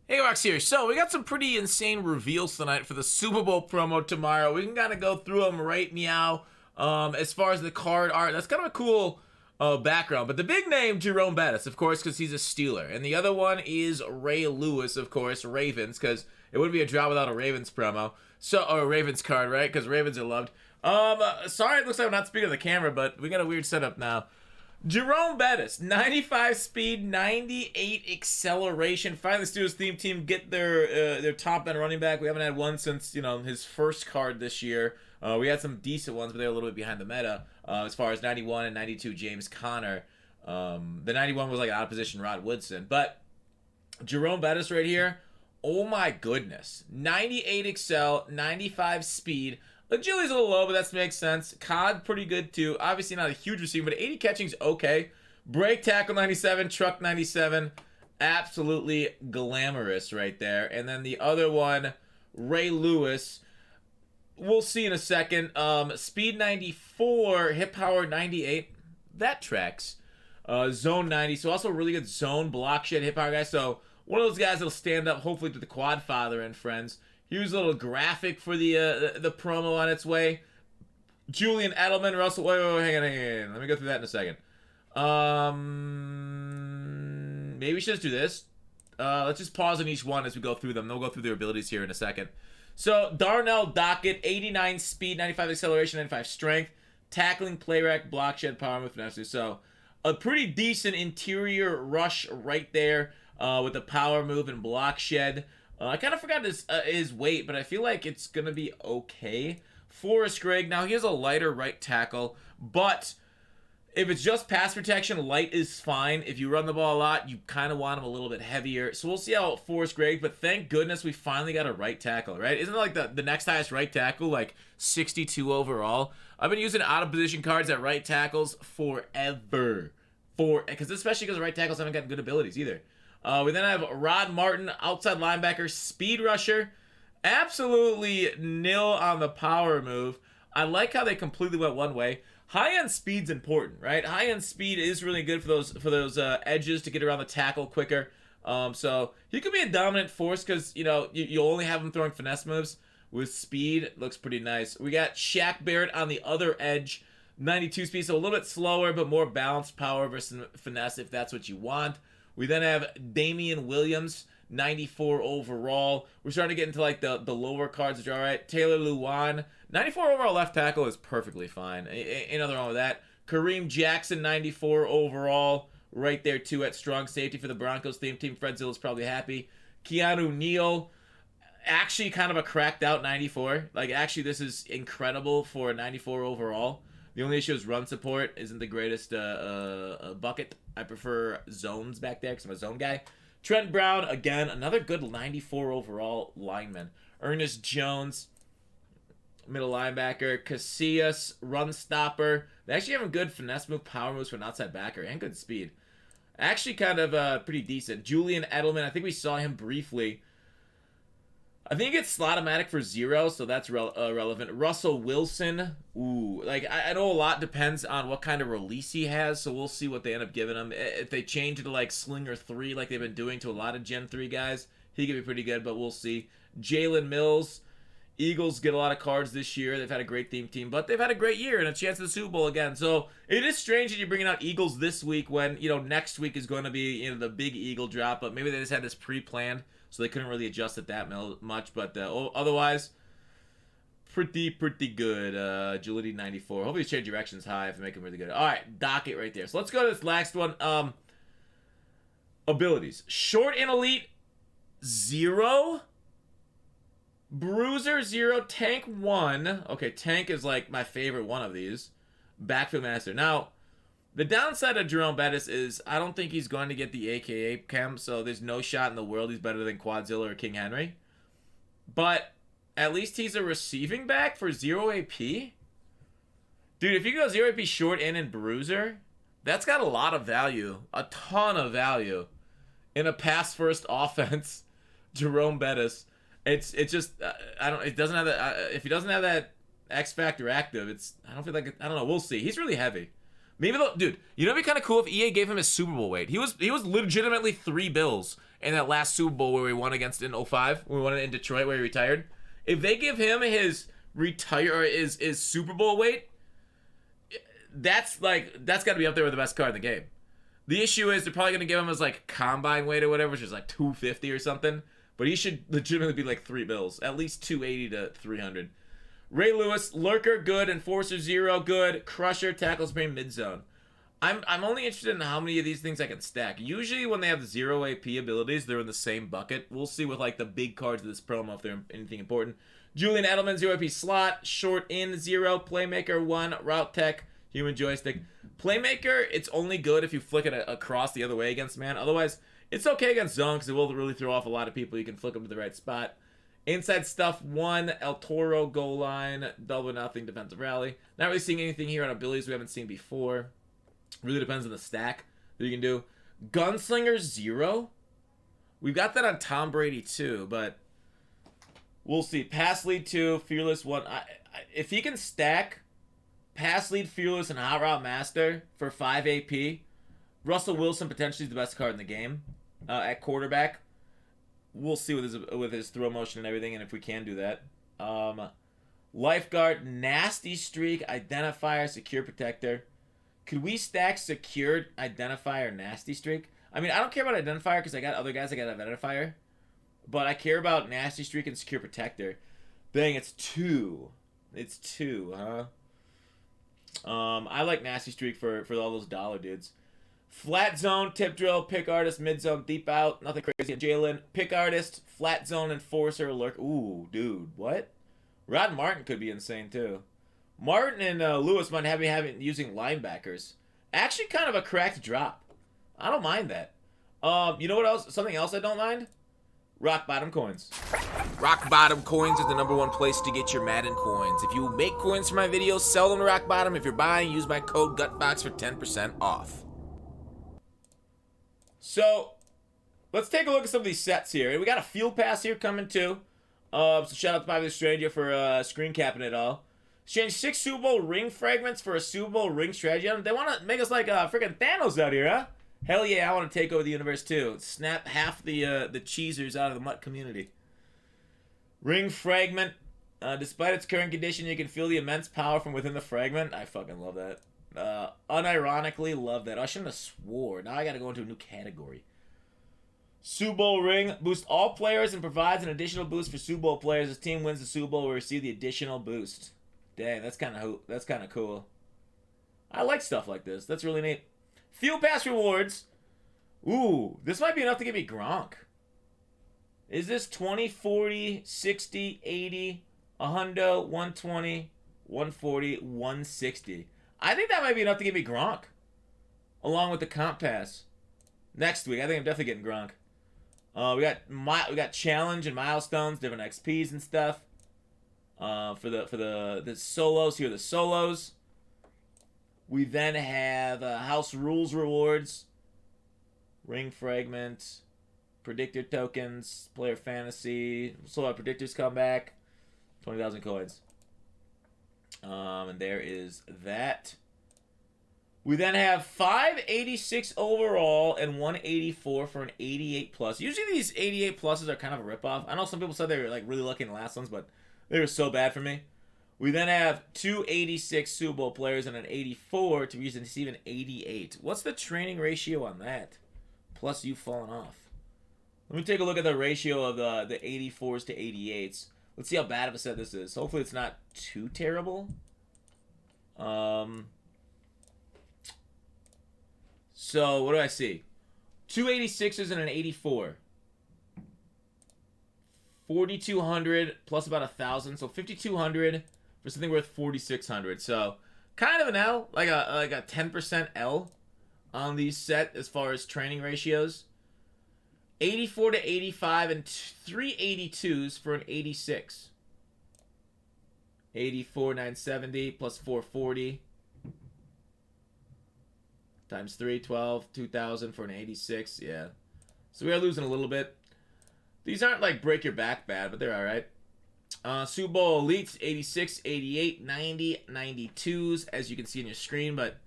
Hey, Rox here. So, we got some pretty insane reveals tonight for the Super Bowl promo tomorrow. We can kind of go through them right meow. As far as the card art, that's kind of a cool background. But the big name, Jerome Bettis, of course, because he's a Steeler. And the other one is Ray Lewis, of course, Ravens, because it wouldn't be a drop without a Ravens promo. So, or a Ravens card, right? Because Ravens are loved. Sorry, it looks like I'm not speaking to the camera, but we got a weird setup now. Jerome Bettis, 95 speed, 98 acceleration. Finally, the Steelers theme team get their top end running back. We haven't had one since his first card this year. We had some decent ones, but they're a little bit behind the meta as far as 91 and 92 James Conner. The 91 was like an out of position Rod Woodson, but Jerome Bettis right here. Oh my goodness, 98 excel, 95 speed. Agility's a little low, but that makes sense. COD, pretty good too. Obviously not a huge receiver, but 80 catching's okay. Break tackle 97, truck 97. Absolutely glamorous right there. And then the other one, Ray Lewis. We'll see in a second. Speed 94, hip power 98. That tracks. Zone 90. So also really good zone block shit, hip power guy. So one of those guys that'll stand up hopefully to the quad father and friends. Here's a little graphic for the promo on its way. Julian Edelman, Russell. Wait, hang on. Let me go through that in a second. Maybe we should just do this. Let's just pause on each one as we go through them. They'll go through their abilities here in a second. So Darnell Dockett, 89 speed, 95 acceleration, 95 strength, tackling, play rack, block shed, power move, finesse. So a pretty decent interior rush right there with the power move and block shed. I kind of forgot his weight, but I feel like it's going to be okay. Forrest Gregg, now he has a lighter right tackle, but if it's just pass protection, light is fine. If you run the ball a lot, you kind of want him a little bit heavier. So we'll see how Forrest Gregg, but thank goodness we finally got a right tackle, right? Isn't it like the next highest right tackle, like 62 overall? I've been using out of position cards at right tackles forever. Especially because right tackles haven't got good abilities either. We then have Rod Martin, outside linebacker, speed rusher. Absolutely nil on the power move. I like how they completely went one way. High-end speed's important, right? High-end speed is really good for those edges to get around the tackle quicker. So he could be a dominant force because, you only have him throwing finesse moves. With speed, it looks pretty nice. We got Shaq Barrett on the other edge. 92 speed, so a little bit slower, but more balanced power versus finesse if that's what you want. We then have Damian Williams, 94 overall. We're starting to get into like the lower cards, which are all right. Taylor Lewan, 94 overall left tackle is perfectly fine. Ain't nothing wrong with that. Kareem Jackson, 94 overall, right there too at strong safety for the Broncos theme team. Fred Zill is probably happy. Keanu Neal, actually kind of a cracked out 94. Like actually this is incredible for a 94 overall. The only issue is run support isn't the greatest bucket. I prefer zones back there because I'm a zone guy. Trent Brown, again, another good 94 overall lineman. Ernest Jones, middle linebacker. Casillas, run stopper. They actually have a good finesse move, power moves for an outside backer, and good speed. Actually kind of pretty decent. Julian Edelman, I think we saw him briefly. I think it's Slot-O-Matic for 0, so that's relevant. Russell Wilson, ooh, like I know a lot depends on what kind of release he has, so we'll see what they end up giving him. If they change it to like Slinger 3, like they've been doing to a lot of Gen 3 guys, he could be pretty good, but we'll see. Jalen Mills, Eagles get a lot of cards this year. They've had a great theme team, but they've had a great year and a chance at the Super Bowl again. So it is strange that you're bringing out Eagles this week when next week is going to be the big Eagle drop, but maybe they just had this pre-planned. So they couldn't really adjust it that much, but otherwise, pretty good. Agility 94. Hopefully his change direction's high if they make him really good. All right, Dockett right there. So let's go to this last one. Abilities. Short and elite, 0. Bruiser, 0. Tank, 1. Okay, Tank is like my favorite one of these. Backfield master. Now, the downside of Jerome Bettis is I don't think he's going to get the AKA chem, so there's no shot in the world he's better than Quadzilla or King Henry. But at least he's a receiving back for 0 AP. Dude, if you go 0 AP short and in bruiser, that's got a lot of value. A ton of value. In a pass-first offense, Jerome Bettis. It's just, it doesn't have that, if he doesn't have that X Factor active, I don't know, we'll see. He's really heavy. Maybe dude, it'd be kind of cool if EA gave him his Super Bowl weight. He was legitimately $3 bills and that last Super Bowl where we won against in 05, we won it in Detroit where he retired. If they give him his his Super Bowl weight, that's got to be up there with the best card in the game. The issue is they're probably going to give him his like combine weight or whatever, which is like 250 or something. But he should legitimately be like $3, at least 280 to 300. Ray Lewis, Lurker, good. Enforcer, 0, good. Crusher, Tackle Supreme, mid-zone. I'm only interested in how many of these things I can stack. Usually when they have 0 AP abilities, they're in the same bucket. We'll see with like the big cards of this promo if they're anything important. Julian Edelman, 0 AP slot. Short in, 0. Playmaker, 1. Route Tech, human joystick. Playmaker, it's only good if you flick it across the other way against man. Otherwise, it's okay against zone because it will really throw off a lot of people. You can flick them to the right spot. Inside stuff, 1. El Toro, goal line. Double nothing, defensive rally. Not really seeing anything here on abilities we haven't seen before. Really depends on the stack that you can do. Gunslinger, 0. We've got that on Tom Brady too, but we'll see. Pass lead, 2. Fearless, 1. If he can stack Pass lead, Fearless, and Hot Route Master for 5 AP, Russell Wilson potentially is the best card in the game at quarterback. We'll see with his throw motion and everything, and if we can do that. Lifeguard, Nasty Streak, Identifier, Secure Protector. Could we stack Secured Identifier, Nasty Streak? I mean, I don't care about Identifier because I got other guys that got Identifier, but I care about Nasty Streak and Secure Protector. Dang, it's 2. It's 2, huh? I like Nasty Streak for all those dollar dudes. Flat Zone, Tip Drill, Pick Artist, Mid Zone, Deep Out, nothing crazy. Jalen, Pick Artist, Flat Zone, Enforcer, Lurk. Ooh, dude, what? Rod Martin could be insane too. Martin and Lewis might have me using linebackers. Actually, kind of a cracked drop. I don't mind that. You know what else? Something else I don't mind? Rock Bottom Coins. Rock Bottom Coins is the #1 place to get your Madden coins. If you make coins for my videos, sell them to Rock Bottom. If you're buying, use my code GUTBOX for 10% off. So, let's take a look at some of these sets here. We got a Field Pass here coming too. So shout out to Bobby the Stranger for screen capping it all. Exchange 6 Super Bowl ring fragments for a Super Bowl ring strategy. They want to make us like freaking Thanos out here, huh? Hell yeah, I want to take over the universe too. Snap half the cheesers out of the Mutt community. Ring fragment. Despite its current condition, you can feel the immense power from within the fragment. I fucking love that. Unironically love that. I shouldn't have swore. Now I gotta go into a new category. Super Bowl ring. Boost all players and provides an additional boost for Super Bowl players. This team wins the Super Bowl will receive the additional boost. Dang, that's kind of cool. I like stuff like this. That's really neat. Field Pass rewards. Ooh, this might be enough to give me Gronk. Is this 20, 40, 60, 80, 100, 120, 140, 160? I think that might be enough to give me Gronk. Along with the Comp Pass. Next week, I think I'm definitely getting Gronk. We got challenge and milestones, different XPs and stuff. For the solos, here are the solos. We then have House Rules rewards, Ring Fragment, Predictor tokens, Player Fantasy, Solo Predictors come back, 20,000 coins. And there is that. We then have 586 overall and 184 for an 88 plus. Usually these 88 pluses are kind of a ripoff. I know some people said they were like really lucky in the last ones, but they were so bad for me. We then have 286 Super Bowl players and an 84 to receive an 88. What's the training ratio on that? Plus you falling off. Let me take a look at the ratio of the 84s to 88s. Let's see how bad of a set this is. Hopefully it's not too terrible. So what do I see? 286s and an 84. 4,200 plus about 1,000, so 5,200 for something worth 4,600. So kind of an L, like a 10% L on these set as far as training ratios. 84 to 85 and 3 82s for an 86. 84 970 plus 440 times 3 12 2,000 for an 86. Yeah, so we are losing a little bit. These aren't like break your back bad, but they're all right. Super Bowl Elites, 86, 88, 90, 92s, as you can see on your screen. But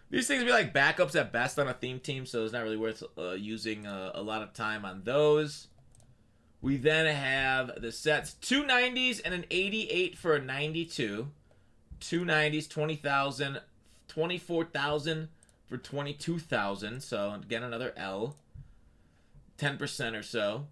These things be like backups at best on a theme team, so it's not really worth using a lot of time on those. We then have the sets 290s and an 88 for a 92. 290s, 20,000, 24,000 for 22,000. So again, another L, 10% or so.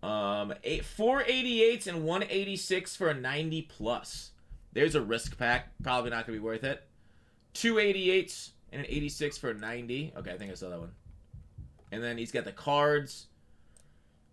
488s and 186 for a 90 plus. There's a risk pack. Probably not gonna be worth it. 288s and an 86 for a 90. Okay, I think I saw that one. And then he's got the cards.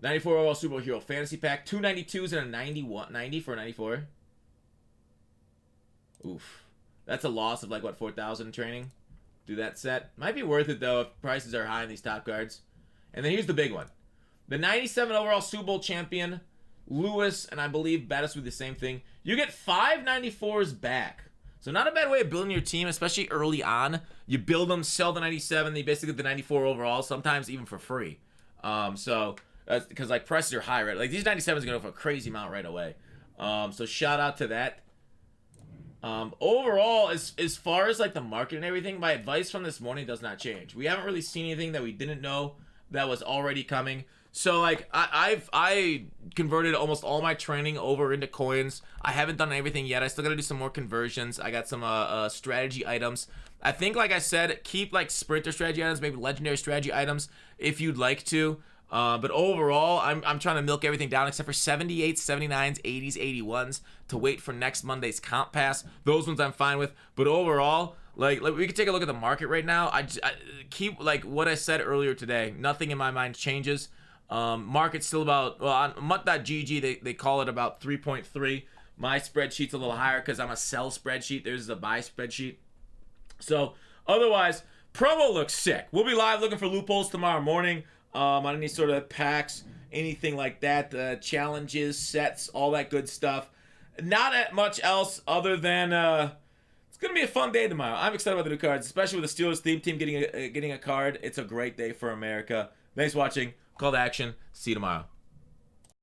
94 overall superhero fantasy pack. 292s and a 90 for a 94. Oof. That's a loss of like what, 4,000 training? Do that set. Might be worth it though if prices are high on these top cards. And then here's the big one. The 97 overall Super Bowl champion, Lewis, and I believe Bettis with the same thing. You get 5 94s back. So not a bad way of building your team, especially early on. You build them, sell the 97, then you basically get the 94 overall, sometimes even for free. Because like prices are high, right? Like these 97s are going to go for a crazy amount right away. So shout out to that. Overall, as far as like the market and everything, my advice from this morning does not change. We haven't really seen anything that we didn't know that was already coming. So like I converted almost all my training over into coins. I haven't done everything yet. I still got to do some more conversions. I got some strategy items. I think, like I said, keep like sprinter strategy items, maybe legendary strategy items if you'd like to. But overall, I'm trying to milk everything down except for 78s, 79s, 80s, 81s to wait for next Monday's comp pass. Those ones I'm fine with. But overall, like we could take a look at the market right now. I keep like what I said earlier today. Nothing in my mind changes. Market's still about, well, on MUT.GG, they call it about 3.3. My spreadsheet's a little higher because I'm a sell spreadsheet. There's a buy spreadsheet. So otherwise, promo looks sick. We'll be live looking for loopholes tomorrow morning. On any sort of packs, anything like that, challenges, sets, all that good stuff. Not at much else other than it's gonna be a fun day tomorrow. I'm excited about the new cards, especially with the Steelers theme team getting a card. It's a great day for America. Thanks for watching. Call to action. See you tomorrow.